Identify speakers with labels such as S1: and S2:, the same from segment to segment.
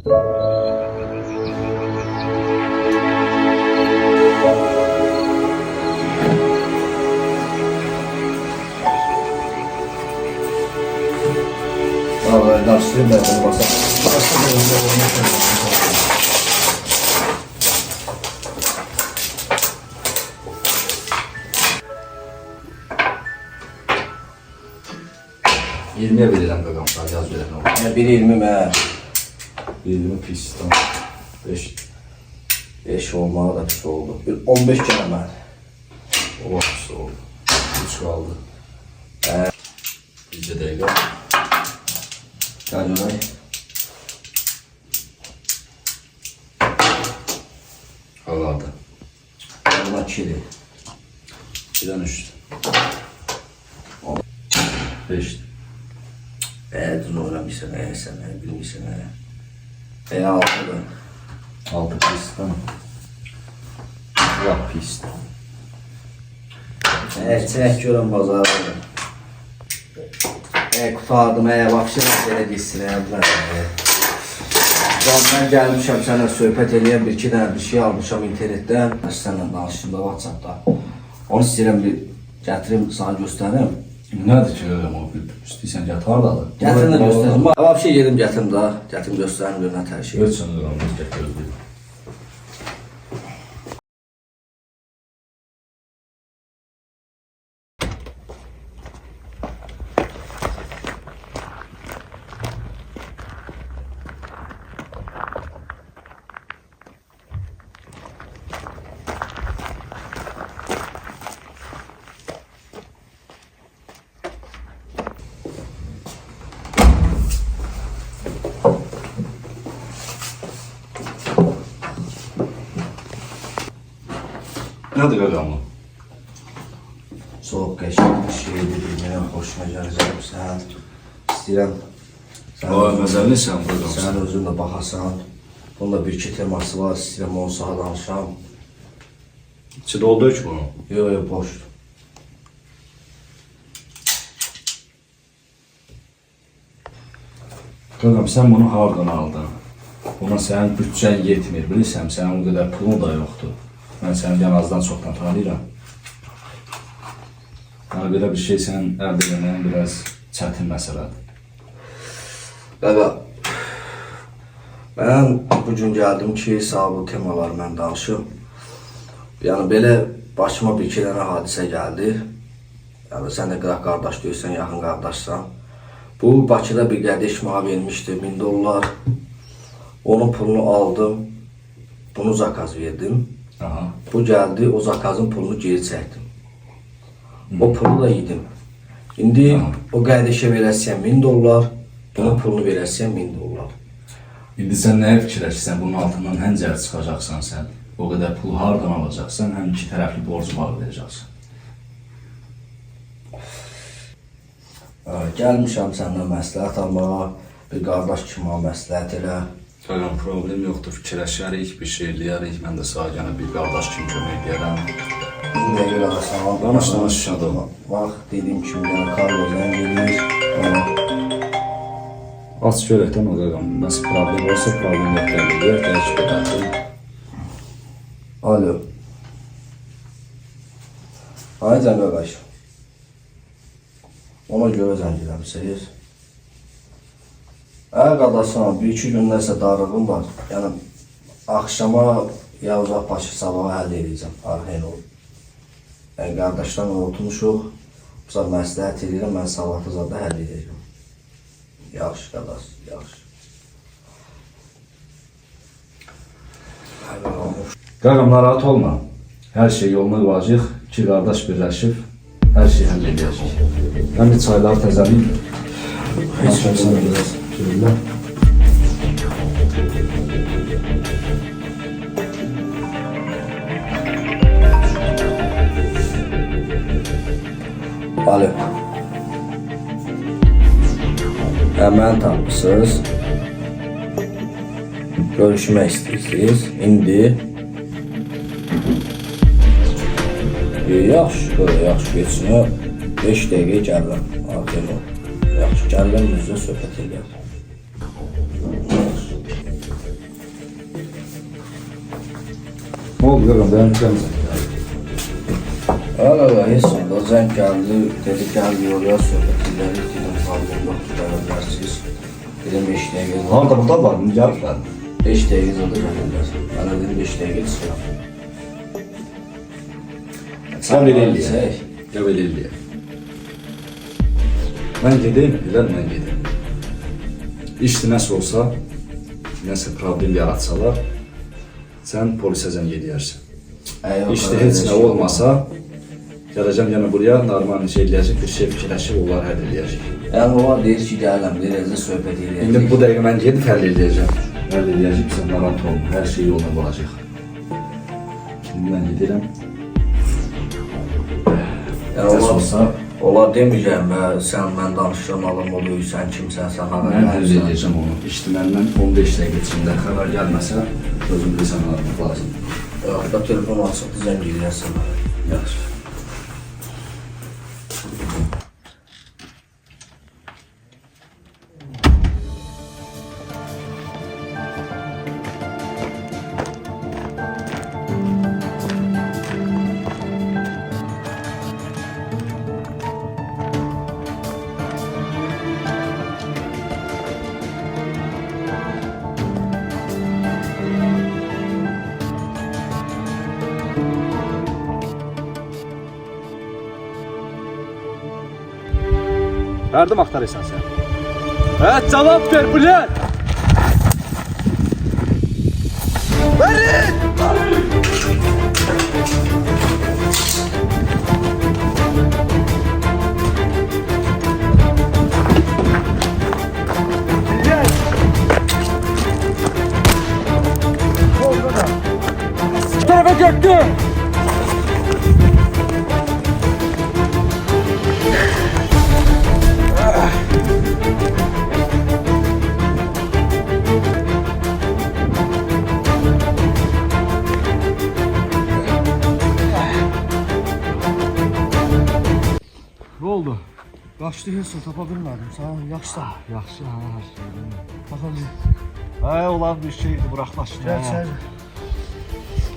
S1: Vallahi karşılayayım ben bunu basalım.
S2: Yirmiye verirəm qaqam, sağ yaz verəm o.
S1: 1.20 mən.
S2: 20 pis, tamam.
S1: 5 olmağı da pis oldu. 15 kere mən.
S2: O pis oldu. 3 qaldı. Bizcə dəqiqə.
S1: Gəl görək.
S2: Qalardı.
S1: Buna 2'dir.
S2: 2-dən 3'dür. 5'dir.
S1: Düz oynamışsın, sen bilmişsin. 6'dır.
S2: 6 pis, tamam. Lap pis.
S1: Çək görəm bazarı. Qutardım, vapşı belə deyilsin, ben gəlmişəm sənə söhbət eləyəm, bir-iki dənə bir şey almışam internetdən. Sənlə danışımda, WhatsAppda. Onu istəyirəm bir gətirim, sana göstərim.
S2: Nədir ki, öyrəm o? İstəyirsən gətir hardadır?
S1: Gətirim də göstərim. Vapşı gedim gətirim da, gətirim göstərim, görünət hər şey.
S2: Ölçün öyrəm, biz gətirir. Nədir qaqam o?
S1: Soğuk qəşəng bir şeydir, bilmirəm, xoşuna gələcək sən. İstəyirəm.
S2: Vay, məzəllisən qaqam.
S1: Sən özün də baxasan. Bunda bir-iki teması var, istəyirəm onu sağa danışam.
S2: İçi doldu ki bunu?
S1: Yox, boşdur.
S2: Qaqam, sən bunu hardan aldın? Buna sənin bütçən yetmir, bilirsən, sənin o qədər pulun da yoxdur. Mən səni yanazdan çoxdan tanıyıram. Yəni, belə bir şey sənin əldə edəməyin biraz çətin məsələdir.
S1: Qaqa, mən bugün gəldim ki, sağ bu temalar mən danışım. Yəni, belə başıma bir-iki dənə hadisə gəldi. Yəni, sən də qıraq qardaş deyirsən, yaxın qardaşsan. Bu, Bakıda bir qardaş mənə vermişdi, $1000. Onun pulunu aldım, bunu zakaz verdim.
S2: Aha.
S1: Bu geldi, o zakazın pulunu geri çəkdim. O pulu da yedim. İndi o qardaşa verəsən $1000, bunun pulunu verəsən $1000.
S2: İndi sən nəyə fikirləşirsən, bunun altından həncər çıxacaqsan sən? O qədər pul hardan alacaqsan, həm iki tərəfli borcu bağlayacaqsan.
S1: Gəlmişəm səndən məsləhət almağa, bir qardaş kimi məsləhət elə.
S2: Qaqam, problem yoxdur, fikirləşərik, bir şey eləyərik, mən də sağa gələ bir qardaş kimi kömək edərəm.
S1: İndiyə görə də sağ ol.
S2: Danış, şadım.
S1: Bax, dediyim kimi yəni Karlovdan gelir.
S2: Aç görəkdən o qaqam, nəsə problem olsa, problem yoxdur, təşkil edərim.
S1: Alo. Ay can qardaş. Ona görə zəng eləmişsiniz. Qardaşım, bir-iki gün nəsə darlığım var. Yəni, axşama ya uzaq başı sabaha həll edəcəm, arxain olun. Yəni, qardaşlarla oturmuşuq, bu məsləhət edirəm, mən sabahlı zada həll edəcəm. Yaxşı, qardaş, yaxşı.
S2: Qaqam, narahat olma. Hər şey yoluna qılacaq, iki qardaş birləşib, hər şey həll edəcək. Mən bir çayları təzəliyim.
S1: Heç kimsə biraz sürürlər. Alo. Hemen tapmışsınız. Görüşmək istəyirsiniz. İndi. Yaxşı, yaxşı geçsin. 5 dəqiqə gəlirəm. Aferin ol. Yaxşı, gəlirəm, yüzdə söhbət edəyəm.
S2: oldu qaqam? Dayan gəlməsən.
S1: Hala hiç oldu. Zəng gəldi, dedi gəl yolya söhbət edərik, dedim problem yoxdur, gələcəksiniz. Dedim 5 dəqiqə var.
S2: Harda burada var, mı gəliblər?
S1: 5 dəqiqə oldu gələcəksin. Mənə dedim 5 dəqiqə çıxıram.
S2: Sən belə eləyək. Gəl belə eləyək. Mən gedeyim, bilər mən gedeyim. İşte nəsə olsa, nəsə problem yaratsalar, sən polisə zəng edərsən. İşte heç nə olmasa, gələcəm yenə buraya, normal şey eləyəcək, bir şey fikirləşib, onları həll eləyəcək.
S1: Yəni onlar deyir ki, gələm, deyirəcək, söhbət eləyəcək.
S2: İndi bu dəqiqə mən gedib həll eləyəcəm. Həll eləyəcək, sən narahat olma, hər şey yoluna olacaq. Şimdi mən gedirəm.
S1: Yəni onlar deməyəcəm, sən mən danışıram, alım oluyor, sən kimsən, sən hara
S2: Mən həll eləyəcəm onu. İşte məndən 15 dəqiqə içində xəbər gəlməsə, özüm bilsən almaq lazım.
S1: Hatta telefon açıqdır, zəng eləyərsən.
S2: Yaxşı.
S3: Yardım aktarırsan sen. Evet, cevap ver Bülent. Bu tarafa göktü. Ne oldu?
S4: Qaçdı heç nə tapa bilmədim. Sağ ol, yaxşı.
S3: Yaxşı, hər şey.
S4: Bakalım.
S3: Olan bir şeydi, buraxlaşdı.
S4: Gəl içəri.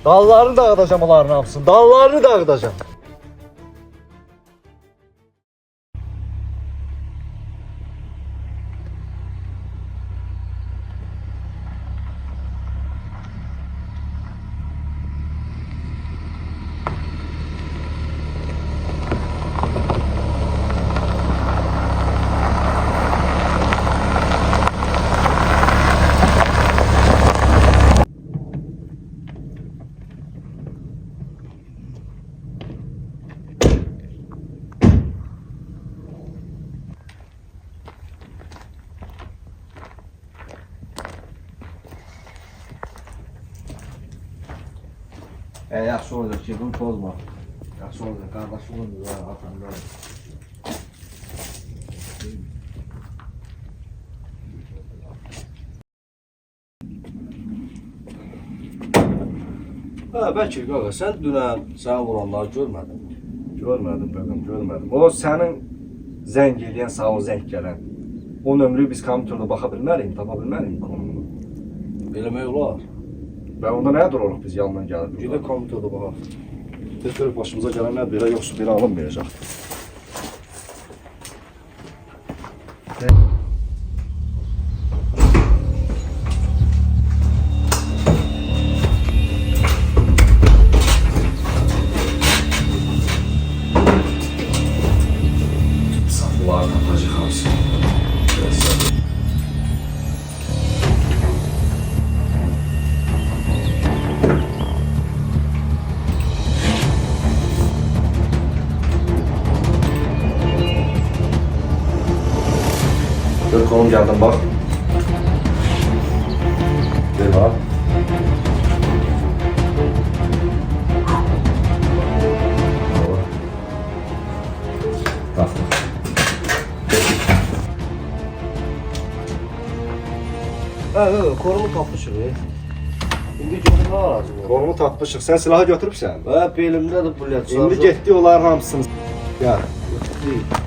S3: Dallarını dağıdacağım onların hamısını. Dallarını dağıdacağım.
S1: Yaxşı olacaq ki, bunu pozma. Yaxşı olacaq, qardaşımın atanda. Bəlkə qaqa, sən dünən səni vuranları görmədin mi?
S2: Görmədim, bəqəm, görmədim. O sənin zəng eləyən, sağ ol zəng gələn. O nömrəyi biz kompüterdə baxa bilmərik, tapa bilmərik konumunu.
S1: Eləmək olar.
S2: Və onda nəyə dururuq biz yanından gəlib?
S1: Gedək kompüterdə baxaq.
S2: Biz görüb başımıza gələn nədir, belə yoxsa belə alınmayacaq. Saflarla Hacı Hamsi. Gör konum geldim bak. Ver bak. Baktık.
S1: Korumu tapmışıq. İndi görün nə aracı var?
S2: Konumu tatmışıq. Sen silahı götürübsən.
S1: Belimdə də bulet var.
S2: İndi getdi onların hamısını. Gel.
S1: Değil.